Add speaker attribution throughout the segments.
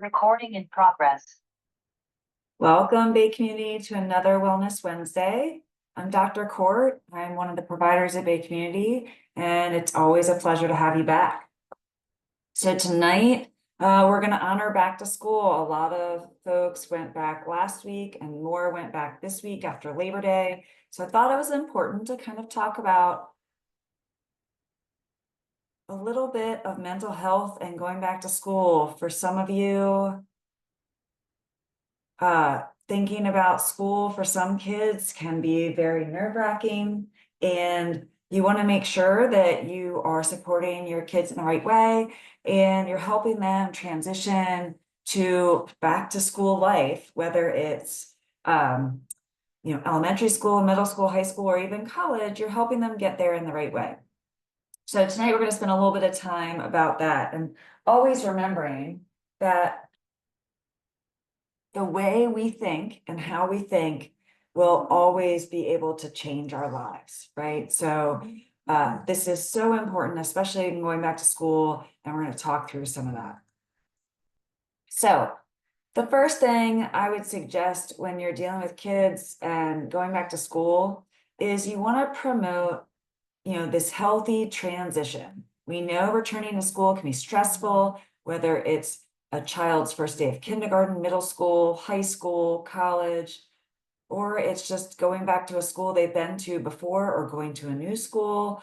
Speaker 1: Recording in progress.
Speaker 2: Welcome, Bay Community, to another Wellness Wednesday. I'm Dr. Court. I'm one of the providers at Bay Community, and it's always a pleasure to have you back. So tonight, we're going to honor back to school. A lot of folks went back last week and more went back this week after Labor Day. So I thought it was important to kind of talk about a little bit of mental health and going back to school. For some of you, thinking about school for some kids can be very nerve-wracking, and you want to make sure that you are supporting your kids in the right way and you're helping them transition to back to school life, whether it's elementary school, middle school, high school, or even college. You're helping them get there in the right way. So tonight we're going to spend a little bit of time about that, and always remembering that the way we think and how we think will always be able to change our lives, right? So this is so important, especially in going back to school, and we're going to talk through some of that. So the first thing I would suggest when you're dealing with kids and going back to school is you want to promote, this healthy transition. We know returning to school can be stressful, whether it's a child's first day of kindergarten, middle school, high school, college, or it's just going back to a school they've been to before or going to a new school.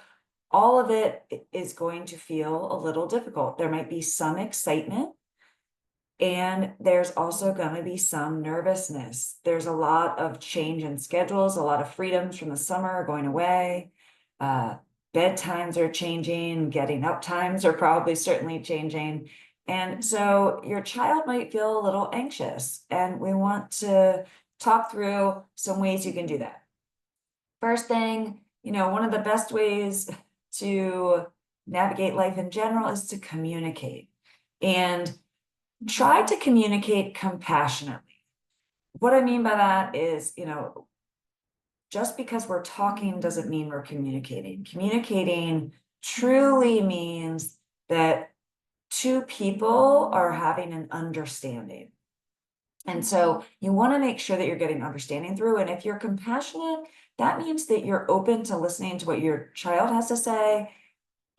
Speaker 2: All of it is going to feel a little difficult. There might be some excitement, and there's also going to be some nervousness. There's a lot of change in schedules, a lot of freedoms from the summer are going away. Bedtimes are changing, getting up times are probably certainly changing. And so your child might feel a little anxious, and we want to talk through some ways you can do that. First thing, one of the best ways to navigate life in general is to communicate, and try to communicate compassionately. What I mean by that is, just because we're talking doesn't mean we're communicating. Communicating truly means that two people are having an understanding. And so you want to make sure that you're getting understanding through. And if you're compassionate, that means that you're open to listening to what your child has to say.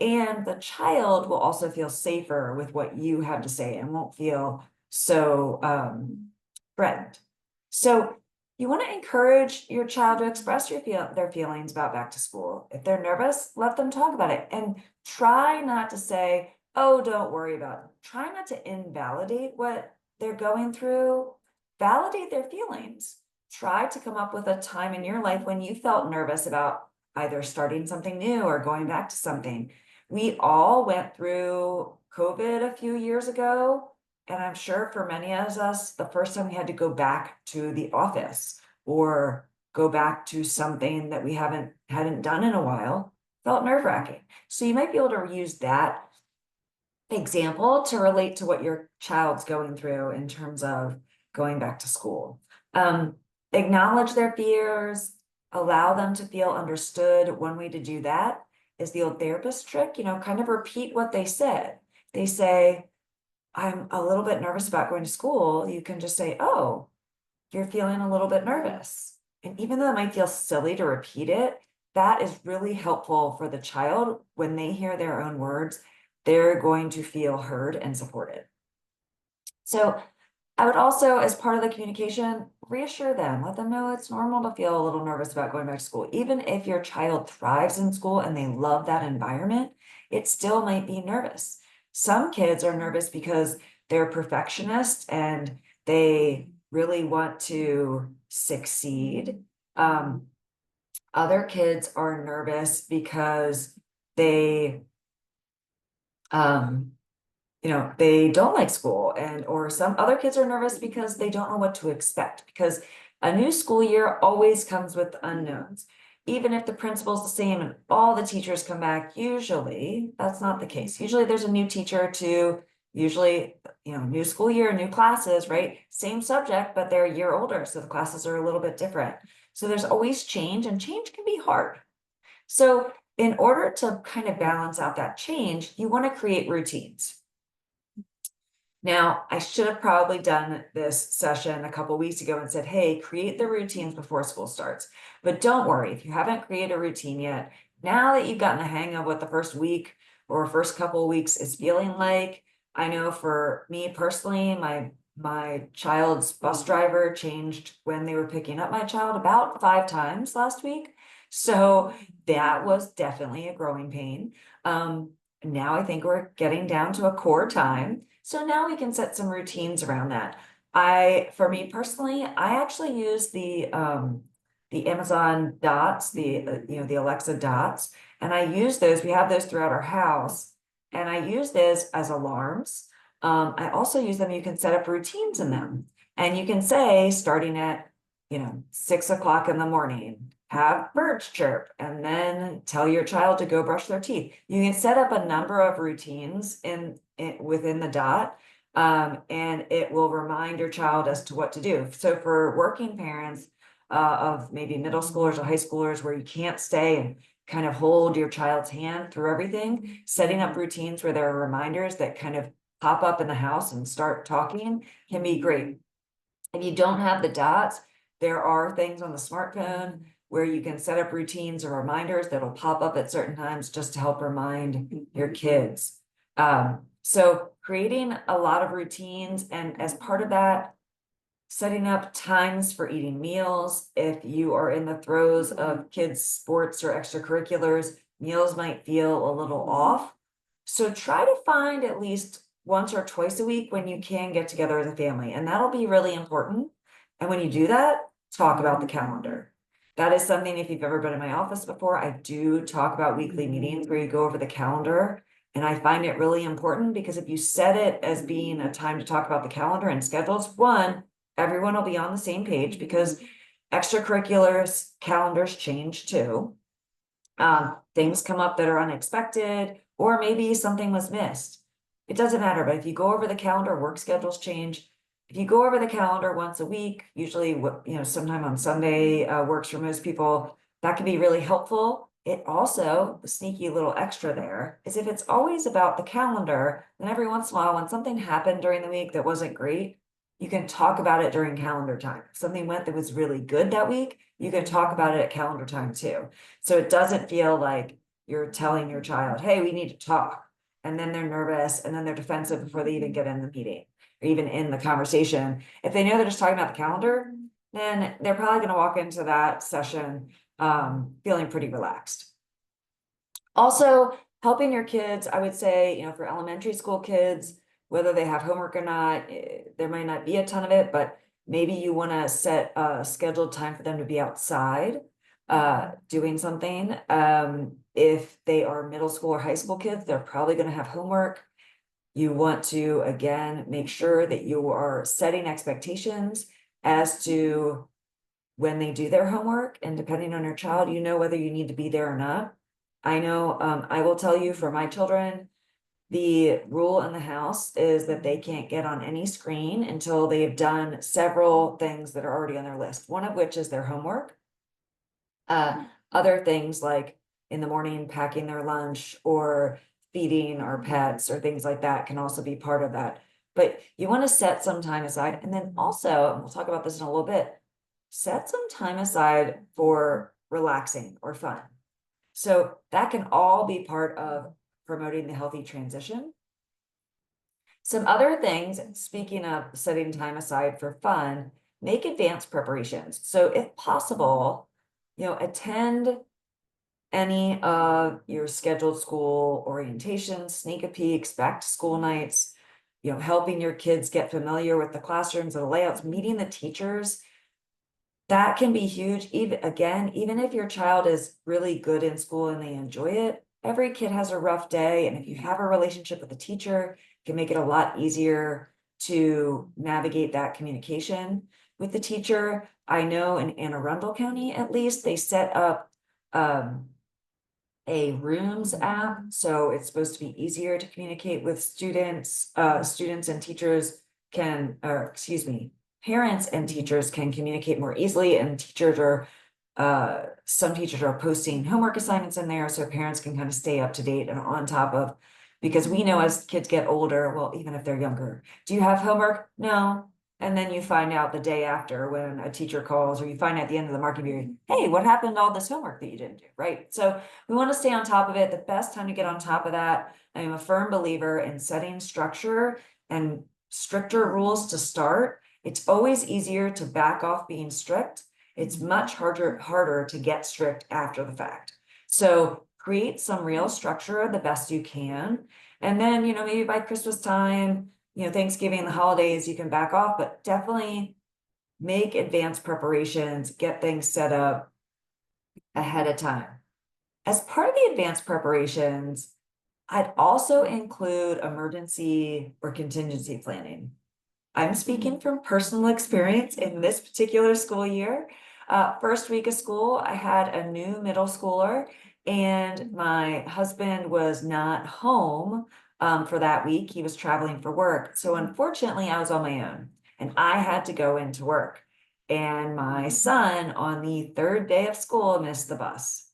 Speaker 2: And the child will also feel safer with what you have to say and won't feel so threatened. So you want to encourage your child to express their feelings about back to school. If they're nervous, let them talk about it, and try not to say, oh, don't worry about it. Try not to invalidate what they're going through. Validate their feelings. Try to come up with a time in your life when you felt nervous about either starting something new or going back to something. We all went through COVID a few years ago. And I'm sure for many of us, the first time we had to go back to the office or go back to something that we hadn't done in a while felt nerve-wracking. So you might be able to use that example to relate to what your child's going through in terms of going back to school. Acknowledge their fears, allow them to feel understood. One way to do that is the old therapist trick, kind of repeat what they said. They say, I'm a little bit nervous about going to school. You can just say, oh, you're feeling a little bit nervous. And even though it might feel silly to repeat it, that is really helpful for the child. When they hear their own words, they're going to feel heard and supported. So I would also, as part of the communication, reassure them, let them know it's normal to feel a little nervous about going back to school. Even if your child thrives in school and they love that environment, it still might be nervous. Some kids are nervous because they're perfectionists and they really want to succeed. Other kids are nervous because they they don't like school, or some other kids are nervous because they don't know what to expect, because a new school year always comes with unknowns. Even if the principal's the same and all the teachers come back, usually that's not the case. Usually there's a new teacher to, usually, new school year, new classes, right? Same subject, but they're a year older, so the classes are a little bit different. So there's always change, and change can be hard. So in order to kind of balance out that change, you want to create routines. Now, I should have probably done this session a couple weeks ago and said, hey, create the routines before school starts. But don't worry, if you haven't created a routine yet, now that you've gotten the hang of what the first week or first couple of weeks is feeling like, I know for me personally, my child's bus driver changed when they were picking up my child about 5 times last week. So that was definitely a growing pain. Now I think we're getting down to a core time. So now we can set some routines around that. For me personally, I actually use the Amazon Dots, the Alexa Dots, and I use those. We have those throughout our house, and I use those as alarms. I also use them. You can set up routines in them, and you can say starting at 6 o'clock in the morning, have birds chirp, and then tell your child to go brush their teeth. You can set up a number of routines within the dot, and it will remind your child as to what to do. So for working parents of maybe middle schoolers or high schoolers where you can't stay and kind of hold your child's hand through everything, setting up routines where there are reminders that kind of pop up in the house and start talking can be great. If you don't have the dots, there are things on the smartphone where you can set up routines or reminders that'll pop up at certain times just to help remind your kids. So creating a lot of routines, and as part of that, setting up times for eating meals. If you are in the throes of kids' sports or extracurriculars, meals might feel a little off. So try to find at least once or twice a week when you can get together as a family, and that'll be really important. And when you do that, talk about the calendar. That is something, if you've ever been in my office before, I do talk about weekly meetings where you go over the calendar. And I find it really important because if you set it as being a time to talk about the calendar and schedules, one, everyone will be on the same page because extracurriculars calendars change too. Things come up that are unexpected, or maybe something was missed. It doesn't matter, but if you go over the calendar, work schedules change. If you go over the calendar once a week, usually sometime on Sunday works for most people, that can be really helpful. It also, the sneaky little extra there, is if it's always about the calendar, then every once in a while when something happened during the week that wasn't great, you can talk about it during calendar time. If something went that was really good that week, you can talk about it at calendar time too. So it doesn't feel like you're telling your child, hey, we need to talk. And then they're nervous and then they're defensive before they even get in the meeting or even in the conversation. If they know they're just talking about the calendar, then they're probably going to walk into that session feeling pretty relaxed. Also, helping your kids, I would say, for elementary school kids, whether they have homework or not, there might not be a ton of it, but maybe you want to set a scheduled time for them to be outside doing something. If they are middle school or high school kids, they're probably going to have homework. You want to, again, make sure that you are setting expectations as to when they do their homework, and depending on your child, whether you need to be there or not. I know, I will tell you for my children, the rule in the house is that they can't get on any screen until they've done several things that are already on their list, one of which is their homework. Other things like in the morning, packing their lunch or feeding our pets or things like that can also be part of that. But you want to set some time aside. And then also, and we'll talk about this in a little bit, set some time aside for relaxing or fun. So that can all be part of promoting the healthy transition. Some other things, speaking of setting time aside for fun, make advanced preparations. So if possible, attend any of your scheduled school orientations, sneak a peeks, back to school nights, helping your kids get familiar with the classrooms and the layouts, meeting the teachers. That can be huge. Even if your child is really good in school and they enjoy it, every kid has a rough day. And if you have a relationship with the teacher, it can make it a lot easier to navigate that communication with the teacher. I know in Anne Arundel County, at least, they set up a rooms app. So it's supposed to be easier to communicate with students. Students and teachers parents and teachers can communicate more easily, and some teachers are posting homework assignments in there so parents can kind of stay up to date and on top of Because we know as kids get older, well, even if they're younger, do you have homework? No. And then you find out the day after when a teacher calls, or you find out at the end of the marking period, hey, what happened to all this homework that you didn't do, right? So we want to stay on top of it. The best time to get on top of that, I am a firm believer in setting structure and stricter rules to start. It's always easier to back off being strict. It's much harder to get strict after the fact. So create some real structure the best you can. And then, maybe by Christmas time, Thanksgiving, the holidays, you can back off, but definitely make advanced preparations, get things set up ahead of time. As part of the advanced preparations, I'd also include emergency or contingency planning. I'm speaking from personal experience in this particular school year. First week of school, I had a new middle schooler, and my husband was not home for that week. He was traveling for work. So unfortunately, I was on my own and I had to go into work. And my son, on the third day of school, missed the bus.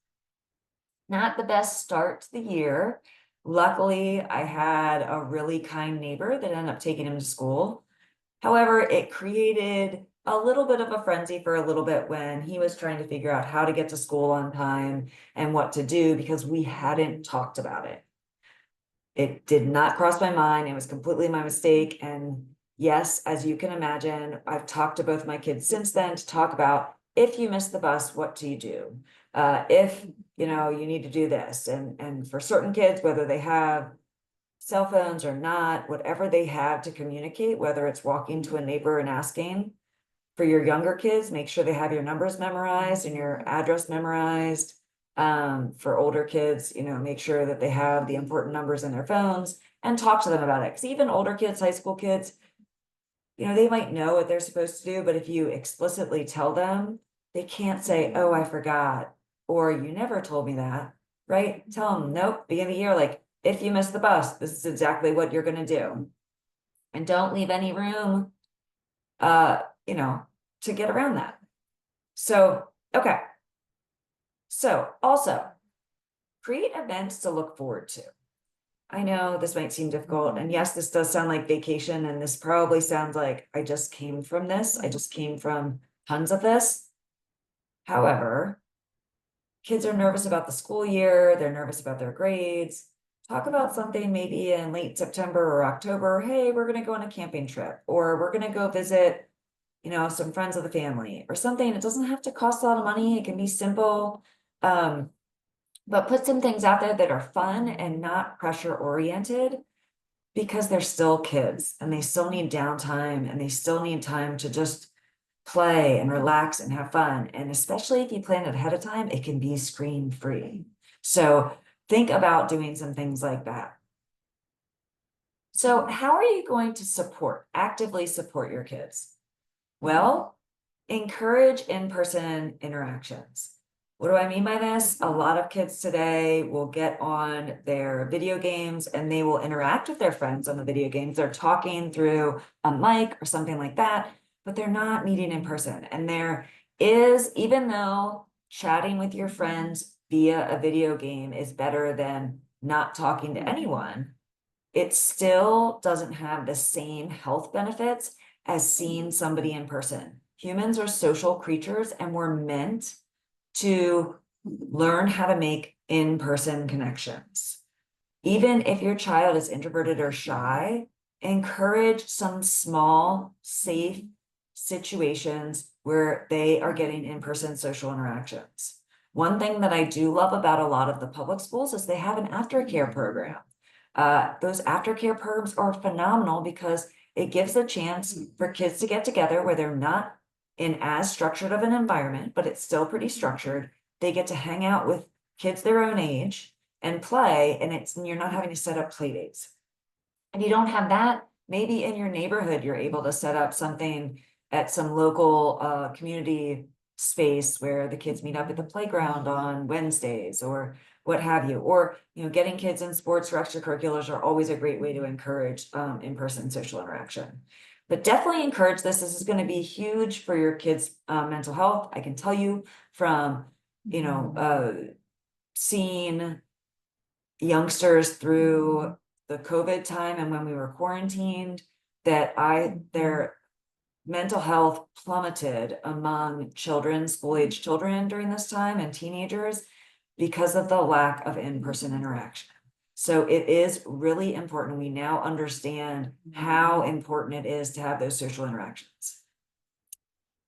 Speaker 2: Not the best start to the year. Luckily, I had a really kind neighbor that ended up taking him to school. However, it created a little bit of a frenzy for a little bit when he was trying to figure out how to get to school on time and what to do, because we hadn't talked about it. It did not cross my mind. It was completely my mistake. And yes, as you can imagine, I've talked to both my kids since then to talk about, if you miss the bus, what do you do? If you need to do this. And for certain kids, whether they have cell phones or not, whatever they have to communicate, whether it's walking to a neighbor and asking. For your younger kids, make sure they have your numbers memorized and your address memorized. For older kids, make sure that they have the important numbers in their phones and talk to them about it. Because even older kids, high school kids, they might know what they're supposed to do, but if you explicitly tell them, they can't say, oh, I forgot, or you never told me that, right? Tell them, nope, beginning of the year, like, if you miss the bus, this is exactly what you're going to do. And don't leave any room, to get around that. So, okay. So also create events to look forward to. I know this might seem difficult, and yes, this does sound like vacation, and this probably sounds like I just came from this. I just came from tons of this. However, kids are nervous about the school year. They're nervous about their grades. Talk about something maybe in late September or October. Hey, we're going to go on a camping trip, or we're going to go visit, some friends of the family or something. It doesn't have to cost a lot of money. It can be simple. But put some things out there that are fun and not pressure oriented, because they're still kids and they still need downtime and they still need time to just play and relax and have fun. And especially if you plan it ahead of time, it can be screen free. So think about doing some things like that. So how are you going to actively support your kids? Well, encourage in-person interactions. What do I mean by this? A lot of kids today will get on their video games and they will interact with their friends on the video games. They're talking through a mic or something like that, but they're not meeting in person. And there is, even though chatting with your friends via a video game is better than not talking to anyone, it still doesn't have the same health benefits as seeing somebody in person. Humans are social creatures, and we're meant to learn how to make in-person connections. Even if your child is introverted or shy, encourage some small, safe situations where they are getting in-person social interactions. One thing that I do love about a lot of the public schools is they have an aftercare program. Those aftercare programs are phenomenal because it gives a chance for kids to get together where they're not in as structured of an environment, but it's still pretty structured. They get to hang out with kids their own age and play, and you're not having to set up play dates. And you don't have that, maybe in your neighborhood, you're able to set up something at some local community space where the kids meet up at the playground on Wednesdays or what have you. Or, getting kids in sports or extracurriculars are always a great way to encourage in-person social interaction. But definitely encourage this. This is going to be huge for your kids' mental health. I can tell you from, seeing youngsters through the COVID time and when we were quarantined, that their mental health plummeted among children, school-age children during this time and teenagers because of the lack of in-person interaction. So it is really important. We now understand how important it is to have those social interactions.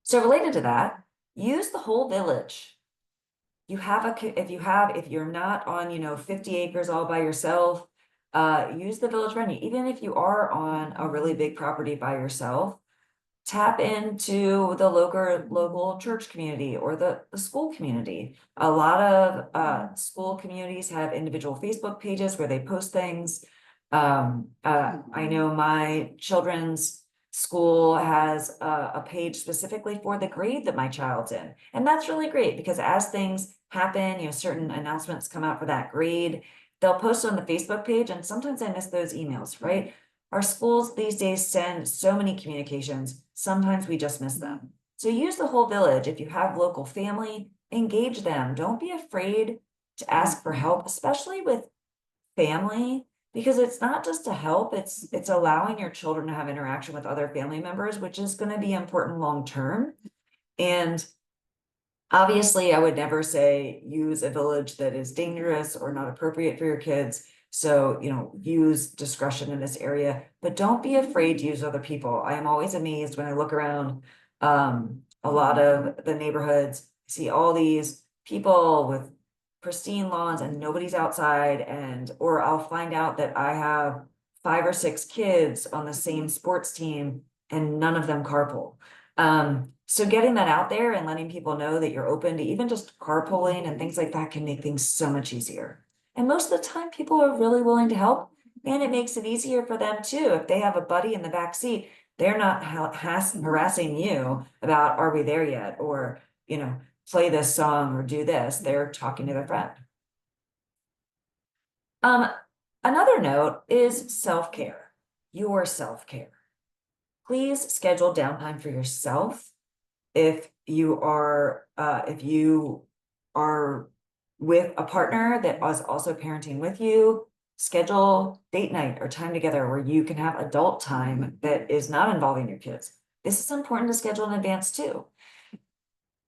Speaker 2: So related to that, use the whole village. If you're not on, 50 acres all by yourself, use the village venue. Even if you are on a really big property by yourself, tap into the local church community or the school community. A lot of school communities have individual Facebook pages where they post things. I know my children's school has a page specifically for the grade that my child's in. And that's really great because as things happen, certain announcements come out for that grade, they'll post on the Facebook page, and sometimes I miss those emails, right? Our schools these days send so many communications, sometimes we just miss them. So use the whole village. If you have local family, engage them. Don't be afraid to ask for help, especially with family, because it's not just to help, it's allowing your children to have interaction with other family members, which is going to be important long term. And obviously, I would never say use a village that is dangerous or not appropriate for your kids. So, use discretion in this area, but don't be afraid to use other people. I am always amazed when I look around a lot of the neighborhoods, see all these people with pristine lawns and nobody's outside, or I'll find out that I have 5 or 6 kids on the same sports team and none of them carpool. So getting that out there and letting people know that you're open to even just carpooling and things like that can make things so much easier. And most of the time, people are really willing to help, and it makes it easier for them too. If they have a buddy in the back seat, they're not harassing you about, are we there yet? Or, play this song or do this. They're talking to their friend. Another note is self-care, your self-care. Please schedule downtime for yourself. If you are with a partner that is also parenting with you, schedule date night or time together where you can have adult time that is not involving your kids. This is important to schedule in advance too.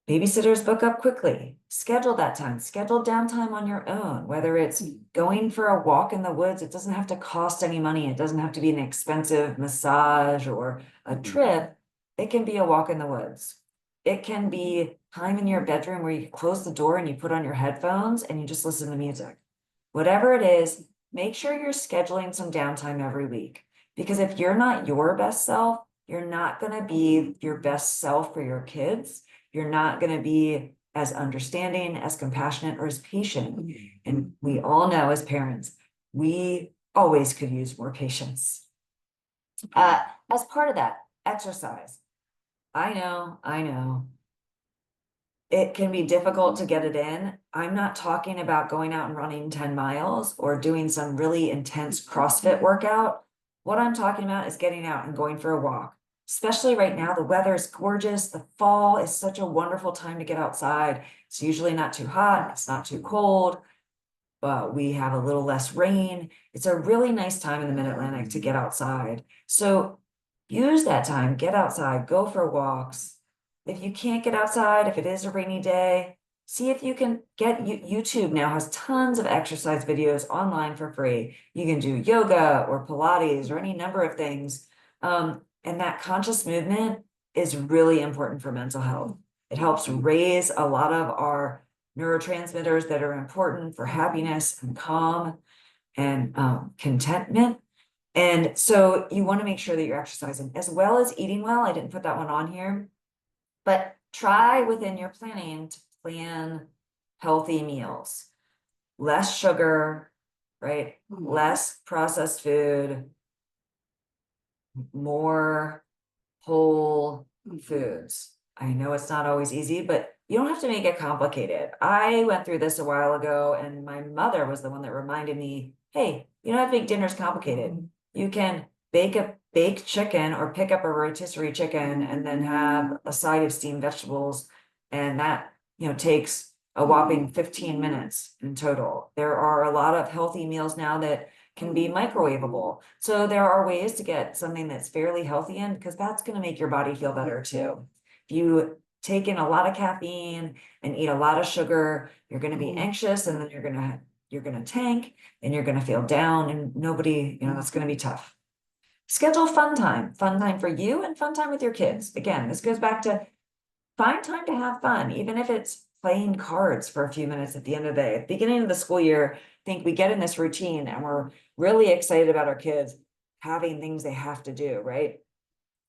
Speaker 2: Babysitters book up quickly. Schedule that time. Schedule downtime on your own, whether it's going for a walk in the woods. It doesn't have to cost any money. It doesn't have to be an expensive massage or a trip. It can be a walk in the woods. It can be time in your bedroom where you close the door and you put on your headphones and you just listen to music. Whatever it is, make sure you're scheduling some downtime every week. Because if you're not your best self, you're not going to be your best self for your kids. You're not going to be as understanding, as compassionate, or as patient. And we all know as parents, we always could use more patience. As part of that, exercise. I know. It can be difficult to get it in. I'm not talking about going out and running 10 miles or doing some really intense CrossFit workout. What I'm talking about is getting out and going for a walk. Especially right now, the weather is gorgeous. The fall is such a wonderful time to get outside. It's usually not too hot, it's not too cold, but we have a little less rain. It's a really nice time in the Mid-Atlantic to get outside. So use that time, get outside, go for walks. If you can't get outside, if it is a rainy day, see if you can get YouTube now has tons of exercise videos online for free. You can do yoga or Pilates or any number of things. And that conscious movement is really important for mental health. It helps raise a lot of our neurotransmitters that are important for happiness and calm and contentment. And so you want to make sure that you're exercising as well as eating well. I didn't put that one on here, but try within your planning to plan healthy meals, less sugar, right? Less processed food, more whole foods. I know it's not always easy, but you don't have to make it complicated. I went through this a while ago, and my mother was the one that reminded me, hey, you don't have to make dinners complicated. You can bake a baked chicken or pick up a rotisserie chicken and then have a side of steamed vegetables. And that, takes a whopping 15 minutes in total. There are a lot of healthy meals now that can be microwavable. So there are ways to get something that's fairly healthy in, because that's going to make your body feel better too. If you take in a lot of caffeine and eat a lot of sugar, you're going to be anxious, and then you're going to tank, and you're going to feel down, and nobody, that's going to be tough. Schedule fun time for you and fun time with your kids. Again, this goes back to find time to have fun, even if it's playing cards for a few minutes at the end of the day. At the beginning of the school year, I think we get in this routine and we're really excited about our kids having things they have to do, right?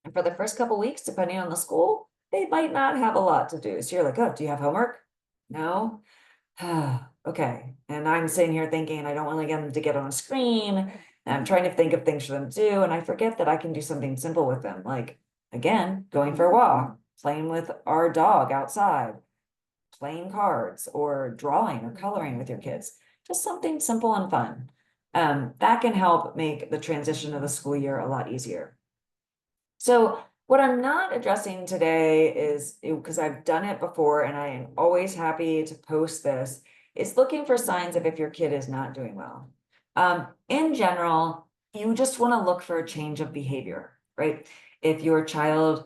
Speaker 2: And for the first couple weeks, depending on the school, they might not have a lot to do. So you're like, oh, do you have homework? No. Okay. And I'm sitting here thinking, I don't want to get them to get on a screen. And I'm trying to think of things for them to do. And I forget that I can do something simple with them. Like, again, going for a walk, playing with our dog outside, playing cards, or drawing or coloring with your kids. Just something simple and fun. That can help make the transition of the school year a lot easier. So what I'm not addressing today is, because I've done it before and I am always happy to post this, is looking for signs of if your kid is not doing well. In general, you just want to look for a change of behavior, right? If your child,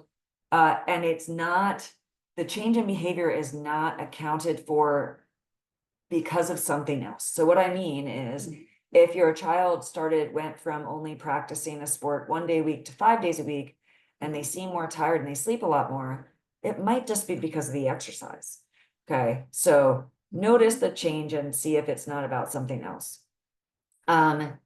Speaker 2: and it's not, the change in behavior is not accounted for because of something else. So what I mean is, if your child went from only practicing a sport 1 day a week to 5 days a week, and they seem more tired and they sleep a lot more, it might just be because of the exercise. Okay, so notice the change and see if it's not about something else.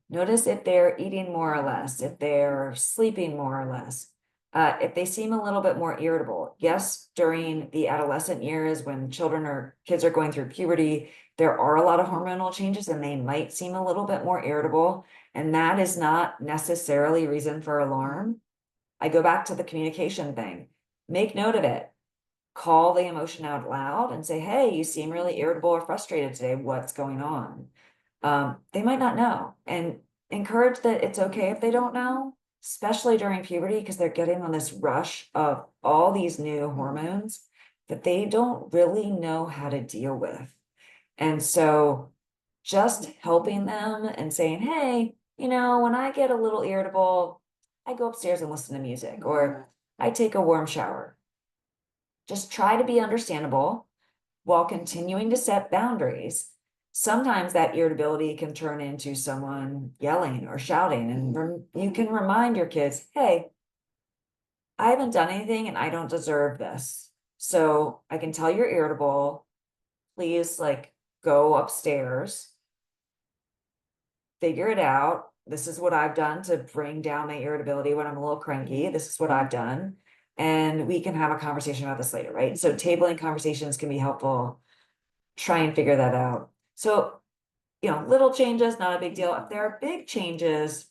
Speaker 2: Notice if they're eating more or less, if they're sleeping more or less, if they seem a little bit more irritable. Yes, during the adolescent years, when kids are going through puberty, there are a lot of hormonal changes and they might seem a little bit more irritable, and that is not necessarily reason for alarm. I go back to the communication thing. Make note of it. Call the emotion out loud and say, hey, you seem really irritable or frustrated today. What's going on? They might not know, and encourage that it's okay if they don't know, especially during puberty, because they're getting on this rush of all these new hormones that they don't really know how to deal with. And so just helping them and saying, hey, when I get a little irritable, I go upstairs and listen to music, or I take a warm shower. Just try to be understandable while continuing to set boundaries. Sometimes that irritability can turn into someone yelling or shouting, and you can remind your kids, hey, I haven't done anything and I don't deserve this. So I can tell you're irritable. Please, go upstairs, figure it out. This is what I've done to bring down my irritability when I'm a little cranky. This is what I've done. And we can have a conversation about this later, right? So tabling conversations can be helpful. Try and figure that out. So, little changes, not a big deal. If there are big changes,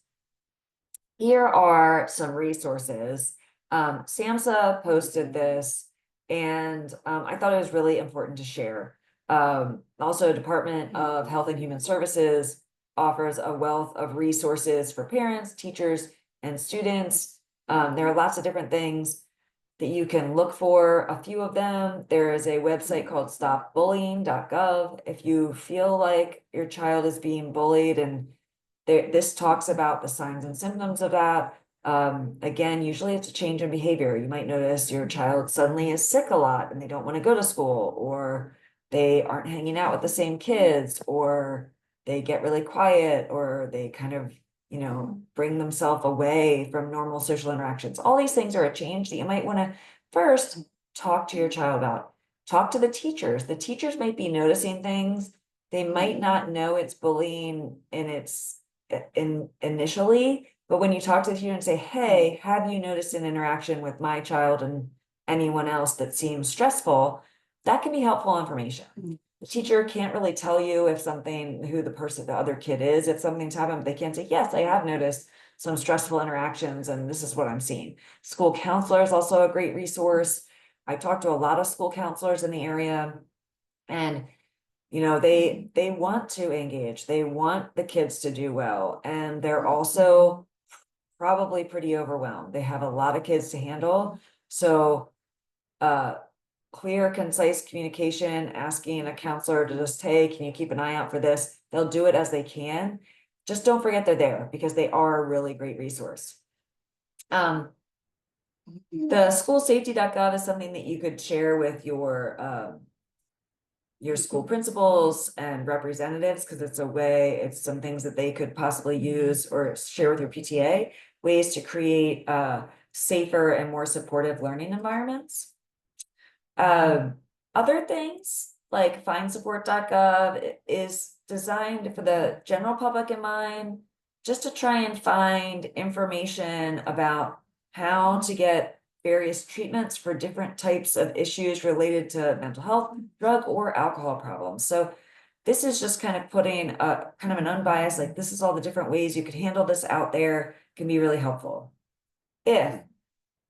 Speaker 2: here are some resources. SAMHSA posted this, and I thought it was really important to share. Also, Department of Health and Human Services offers a wealth of resources for parents, teachers, and students. There are lots of different things that you can look for. A few of them, there is a website called stopbullying.gov. If you feel like your child is being bullied, and this talks about the signs and symptoms of that. Again, usually it's a change in behavior. You might notice your child suddenly is sick a lot and they don't want to go to school, or they aren't hanging out with the same kids, or they get really quiet, or they kind of bring themselves away from normal social interactions. All these things are a change that you might want to first talk to your child about. Talk to the teachers. The teachers might be noticing things. They might not know it's bullying initially, but when you talk to the teacher and say, hey, have you noticed an interaction with my child and anyone else that seems stressful, that can be helpful information. The teacher can't really tell you who the other kid is, if something's happened, but they can say, yes, I have noticed some stressful interactions and this is what I'm seeing. School counselor is also a great resource. I talked to a lot of school counselors in the area, and they want to engage, they want the kids to do well, and they're also probably pretty overwhelmed. They have a lot of kids to handle. So clear, concise communication, asking a counselor to just, hey, can you keep an eye out for this? They'll do it as they can. just don't forget they're there because they are a really great resource. The schoolsafety.gov is something that you could share with your school principals and representatives, because it's some things that they could possibly use or share with your PTA, ways to create safer and more supportive learning environments. Other things like findsupport.gov is designed for the general public in mind, just to try and find information about how to get various treatments for different types of issues related to mental health, drug or alcohol problems. So this is just kind of putting a kind of an unbiased, like, this is all the different ways you could handle this out there, can be really helpful. If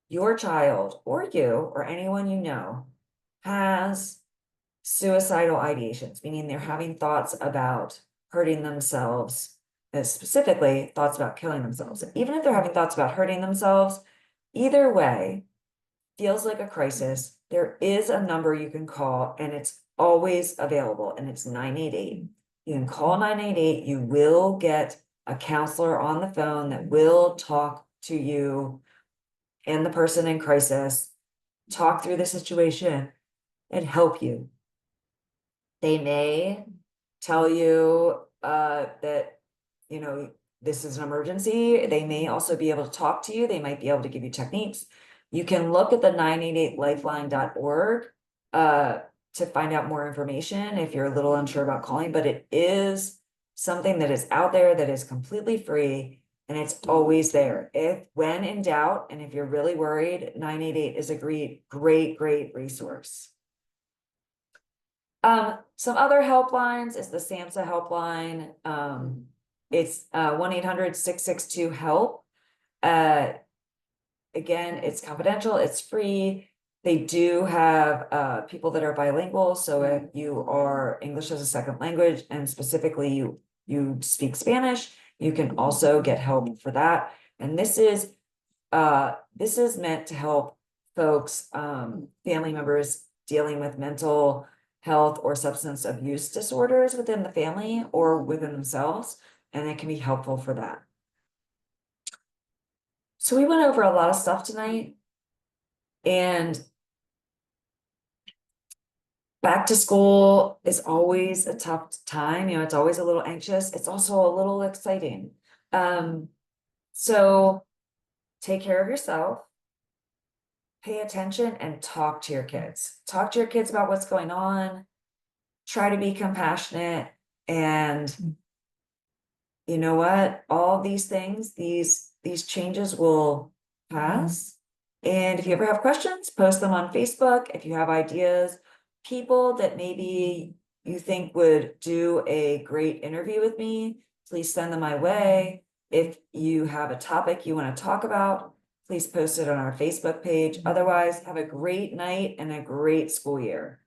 Speaker 2: your child or you or anyone you know has suicidal ideations, meaning they're having thoughts about hurting themselves, specifically thoughts about killing themselves, even if they're having thoughts about hurting themselves, either way, feels like a crisis, there is a number you can call and it's always available, and it's 988. You can call 988, you will get a counselor on the phone that will talk to you and the person in crisis, talk through the situation and help you. They may tell you that, you know, this is an emergency. They may also be able to talk to you. They might be able to give you techniques. You can look at the 988lifeline.org to find out more information if you're a little unsure about calling, but it is something that is out there that is completely free and it's always there. When in doubt, and if you're really worried, 988 is a great resource. Some other helplines is the SAMHSA helpline. It's 1-800-662-HELP. Again, it's confidential, it's free. They do have people that are bilingual. So if you are English as a second language and specifically you speak Spanish, you can also get help for that. And this is meant to help folks, family members dealing with mental health or substance abuse disorders within the family or within themselves, and it can be helpful for that. So we went over a lot of stuff tonight, and back to school is always a tough time. You know, it's always a little anxious. It's also a little exciting. So take care of yourself, pay attention, and talk to your kids. Talk to your kids about what's going on. Try to be compassionate, and you know what? All these things, these changes will pass. And if you ever have questions, post them on Facebook. If you have ideas, people that maybe you think would do a great interview with me, please send them my way. If you have a topic you want to talk about, please post it on our Facebook page. Otherwise, have a great night and a great school year.